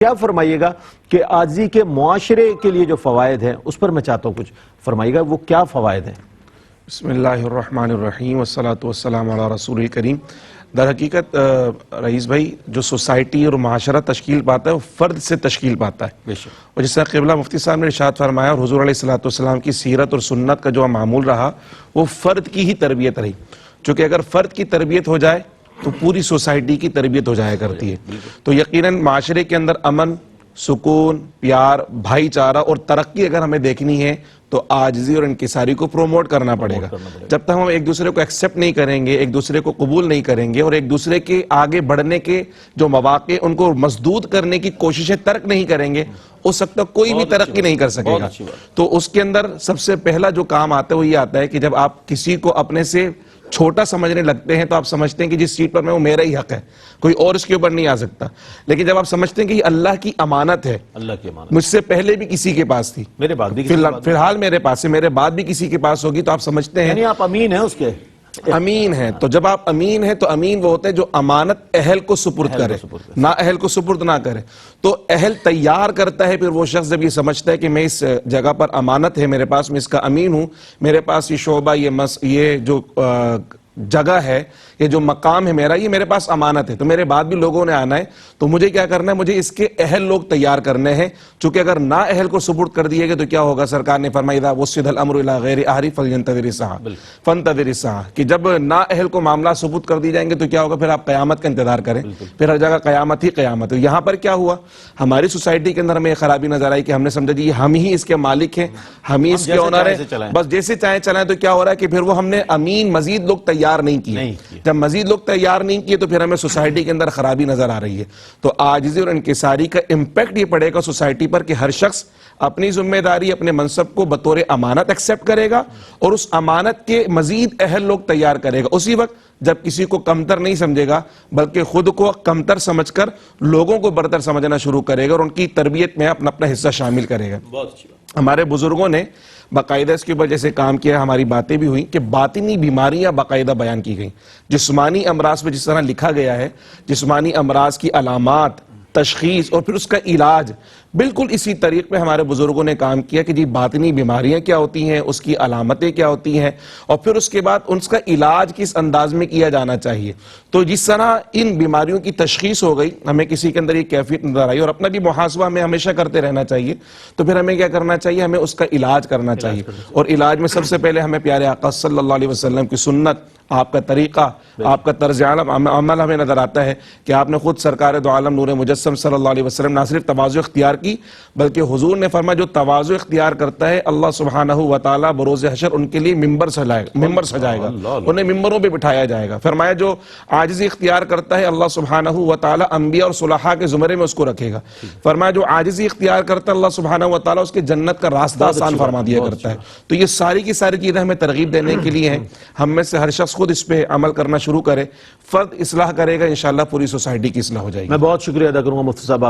کیا فرمائیے گا کہ عاجزی کے معاشرے کے لیے جو فوائد ہیں اس پر میں چاہتا ہوں کچھ فرمائیے گا، وہ کیا فوائد ہیں؟ بسم اللہ الرحمن الرحیم والصلاة والسلام علی رسول الکریم۔ در حقیقت رئیس بھائی، جو سوسائٹی اور معاشرہ تشکیل پاتا ہے وہ فرد سے تشکیل پاتا ہے، اور جس طرح قبلہ مفتی صاحب نے ارشاد فرمایا اور حضور علیہ السلام کی سیرت اور سنت کا جو معمول رہا وہ فرد کی ہی تربیت رہی، چونکہ اگر فرد کی تربیت ہو جائے تو پوری سوسائٹی کی تربیت ہو جایا کرتی ہے۔ تو یقیناً معاشرے کے اندر امن، سکون، پیار، بھائی چارہ اور ترقی اگر ہمیں دیکھنی ہے تو عاجزی اور انکساری کو پروموٹ کرنا پڑے گا۔ جب تک ہم ایک دوسرے کو ایکسیپٹ نہیں کریں گے، ایک دوسرے کو قبول نہیں کریں گے اور ایک دوسرے کے آگے بڑھنے کے جو مواقع ان کو مسدود کرنے کی کوششیں ترک نہیں کریں گے، اس وقت تک کوئی بھی ترقی نہیں کر سکے گا۔ تو اس کے اندر سب سے پہلا جو کام آتا ہے وہ یہ آتا ہے کہ جب آپ کسی کو اپنے سے چھوٹا سمجھنے لگتے ہیں تو آپ سمجھتے ہیں کہ جس سیٹ پر میں وہ میرا ہی حق ہے، کوئی اور اس کے اوپر نہیں آ سکتا۔ لیکن جب آپ سمجھتے ہیں کہ یہ اللہ کی امانت ہے، اللہ کی امانت مجھ سے پہلے بھی کسی کے پاس تھی، میرے بعد بھی فی الحال میرے پاس ہے، میرے بعد بھی کسی کے پاس ہوگی، تو آپ سمجھتے ہیں یعنی آپ امین ہیں اس کے، امین ہیں۔ تو جب آپ امین ہیں تو امین وہ ہوتے ہیں جو امانت اہل کو سپرد کرے، نہ اہل کو سپرد نہ کرے۔ تو اہل تیار کرتا ہے پھر وہ شخص جب یہ سمجھتا ہے کہ میں اس جگہ پر امانت ہے میرے پاس، میں اس کا امین ہوں، میرے پاس یہ شعبہ، یہ جو جگہ ہے، یہ جو مقام ہے میرا، یہ میرے پاس امانت ہے، تو میرے بعد بھی لوگوں نے آنا ہے، تو مجھے کیا کرنا ہے؟ مجھے اس کے اہل لوگ تیار کرنے ہیں، چونکہ اگر نا اہل کو سپرد کر دیے گا تو کیا ہوگا؟ سرکار نے فرمایا اذا وسد الامر الى غیر اہلہ فلینتظر الساعہ فانتظر الساعہ، کہ جب نا اہل کو معاملہ سپرد کر دی جائیں گے تو کیا ہوگا؟ پھر آپ قیامت کا انتظار کریں، پھر ہر جگہ قیامت ہی قیامت ہے۔ یہاں پر کیا ہوا؟ ہماری سوسائٹی کے اندر ہمیں خرابی نظر آئی کہ ہم نے سمجھا جی ہم ہی اس کے مالک ہیں، ہم ہی اس کے اونر ہیں، بس جیسے چاہیں چلائیں۔ تو کیا ہو رہا ہے کہ پھر وہ ہم نے امین مزید لوگ تیار نہیں کیے، جب مزید لوگ تیار نہیں کیے تو پھر ہمیں سوسائٹی کے اندر خرابی نظر آ رہی ہے۔ تو عاجزی اور انکساری کا امپیکٹ یہ پڑے گا سوسائٹی پر کہ ہر شخص اپنی ذمہ داری، اپنے منصب کو بطور امانت ایکسیپٹ کرے گا اور اس امانت کے مزید اہل لوگ تیار کرے گا۔ اسی وقت جب کسی کو کمتر نہیں سمجھے گا بلکہ خود کو کمتر سمجھ کر لوگوں کو برتر سمجھنا شروع کرے گا اور ان کی تربیت میں اپنا حصہ شامل کرے گا۔ ہمارے بزرگوں نے باقاعدہ اس کے اوپر جیسے کام کیا، ہماری باتیں بھی ہوئیں کہ باطنی بیماریاں باقاعدہ بیان کی گئیں۔ جسمانی امراض پہ جس طرح لکھا گیا ہے، جسمانی امراض کی علامات، تشخیص اور پھر اس کا علاج، بالکل اسی طریق پہ ہمارے بزرگوں نے کام کیا کہ جی باطنی بیماریاں کیا ہوتی ہیں، اس کی علامتیں کیا ہوتی ہیں، اور پھر اس کے بعد اس کا علاج کس انداز میں کیا جانا چاہیے۔ تو جس طرح ان بیماریوں کی تشخیص ہو گئی، ہمیں کسی کے اندر یہ کیفیت نظر آئی، اور اپنا بھی محاسبہ ہمیں ہمیشہ کرتے رہنا چاہیے، تو پھر ہمیں کیا کرنا چاہیے؟ ہمیں اس کا علاج کرنا چاہیے۔ اور علاج میں سب سے پہلے ہمیں پیارے آقا صلی اللہ علیہ وسلم کی سنت، آپ کا طریقہ، آپ کا طرز عمل ہمیں نظر آتا ہے کہ آپ نے خود سرکار دو عالم نور مجسم صلی اللہ علیہ وسلم نہ صرف تواضع اختیار کی بلکہ حضور نے فرمایا جو تواضع اختیار کرتا ہے اللہ سبحانہ و تعالیٰ بروز حشر ان کے لیے ممبر سجائے گا، انہیں ممبروں پہ بٹھایا جائے گا۔ فرمایا جو عاجزی اختیار کرتا ہے اللہ سبحانہ و تعالیٰ انبیاء اور صلحاء کے زمرے میں اس کو رکھے گا۔ فرمایا جو عاجزی اختیار کرتا ہے اللہ سبحانہ و تعالیٰ اس کے جنت کا راستہ آسان فرما دیا کرتا ہے۔ تو یہ ساری کی ساری چیزیں ہمیں ترغیب دینے کے لیے ہیں، ہم میں سے ہر شخص خود اس پہ عمل کرنا شروع کرے، فرد اصلاح کرے گا، انشاءاللہ پوری سوسائٹی کی اصلاح ہو جائے گی۔ میں بہت شکریہ ادا کروں گا مفتی صاحب۔